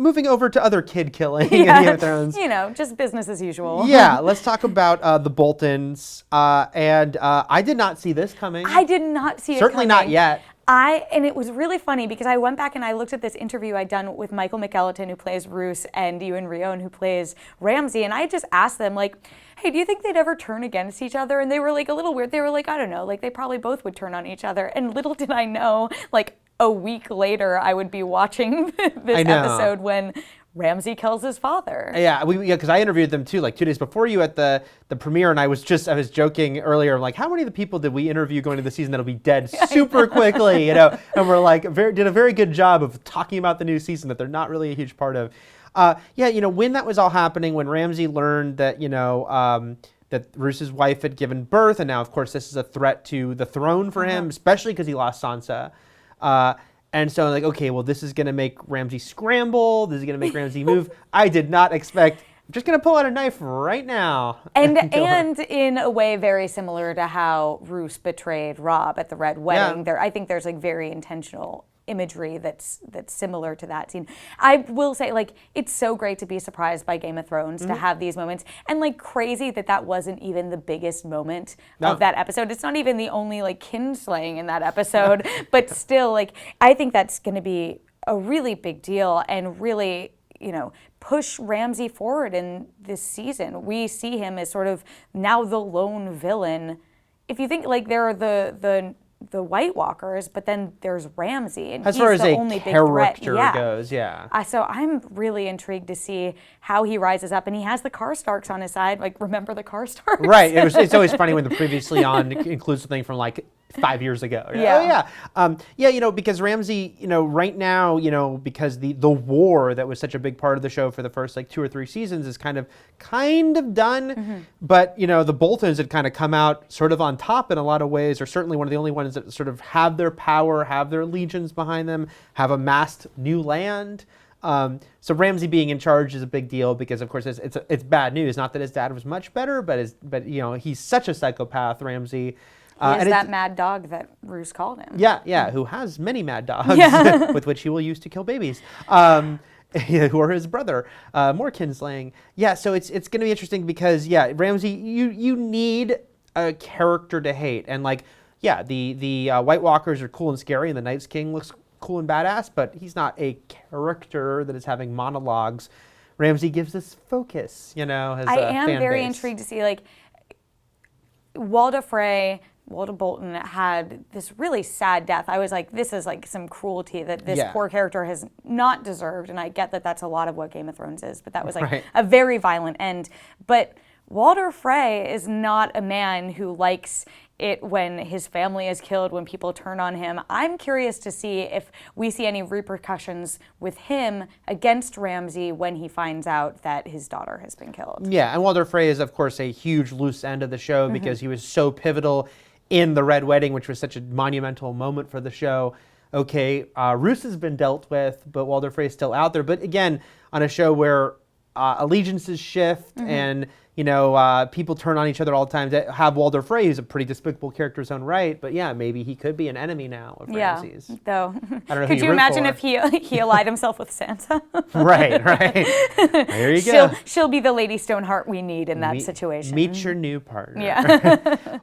moving over to other kid killing in Yeah, Game of Thrones. just business as usual. Yeah, let's talk about the Boltons. And I did not see this coming. I did not see it Certainly coming. not yet. And it was really funny because I went back and I looked at this interview I'd done with Michael McElligton, who plays Roose, and Ewan Rion, who plays Ramsay, and I just asked them, like, hey, do you think they'd ever turn against each other? And they were like a little weird. They were like, I don't know, like they probably both would turn on each other. And little did I know, like a week later, I would be watching this episode when Ramsay kills his father. Yeah, because I interviewed them too, like 2 days before you at the premiere, and I was joking earlier, like, how many of the people did we interview going to the season that'll be dead super quickly, and we're like, did a very good job of talking about the new season that they're not really a huge part of. When that was all happening, when Ramsay learned that, that Roose's wife had given birth, and now, of course, this is a threat to the throne for him, especially because he lost Sansa. And so I'm like, okay, well, this is going to make Ramsay scramble. This is going to make Ramsay move. I did not expect, I'm just going to pull out a knife right now. And in a way very similar to how Roose betrayed Robb at the Red Wedding. I think there's like very intentional imagery that's similar to that scene. I will say, like, it's so great to be surprised by Game of Thrones, to have these moments, and like crazy that wasn't even the biggest moment of that episode. It's not even the only like kinslaying in that episode, but still, like, I think that's going to be a really big deal and really, push Ramsay forward in this season. We see him as sort of now the lone villain. If you think, like, there are the White Walkers, but then there's Ramsay, and as he's far as the only a big threat. character goes, So I'm really intrigued to see how he rises up, and he has the Karstarks on his side. Like, remember the Karstarks? Right. It's always funny when the previously on includes something from like 5 years ago. Because Ramsay, right now, because the war that was such a big part of the show for the first like 2 or 3 seasons is kind of done. But the Boltons had kind of come out sort of on top in a lot of ways, or certainly one of the only ones that sort of have their power, have their legions behind them, have amassed new land. So Ramsay being in charge is a big deal because, of course, it's bad news. Not that his dad was much better, but he's such a psychopath, Ramsay. He is that mad dog that Roose called him. Yeah, who has many mad dogs with which he will use to kill babies, who are his brother. More kinslaying. Yeah, so it's going to be interesting because, Ramsay, you need a character to hate. And, like, the White Walkers are cool and scary, and the Night's King looks cool and badass, but he's not a character that is having monologues. Ramsay gives us focus, his I am fan very base. intrigued to see, like, Walda Bolton had this really sad death. I was like, this is like some cruelty that this poor character has not deserved. And I get that that's a lot of what Game of Thrones is, but that was like a very violent end. But Walder Frey is not a man who likes it when his family is killed, when people turn on him. I'm curious to see if we see any repercussions with him against Ramsay when he finds out that his daughter has been killed. Yeah, and Walder Frey is, of course, a huge loose end of the show because he was so pivotal in the Red Wedding, which was such a monumental moment for the show. Okay, Roose has been dealt with, but Walder Frey is still out there. But again, on a show where allegiances shift and people turn on each other all the time. To have Walder Frey, who's a pretty despicable character in his own right, but maybe he could be an enemy now of Ramsay's. Though. I don't know. Could you imagine if he allied himself with Sansa? Right. There you go. She'll be the Lady Stoneheart we need in that situation. Meet your new partner. Yeah.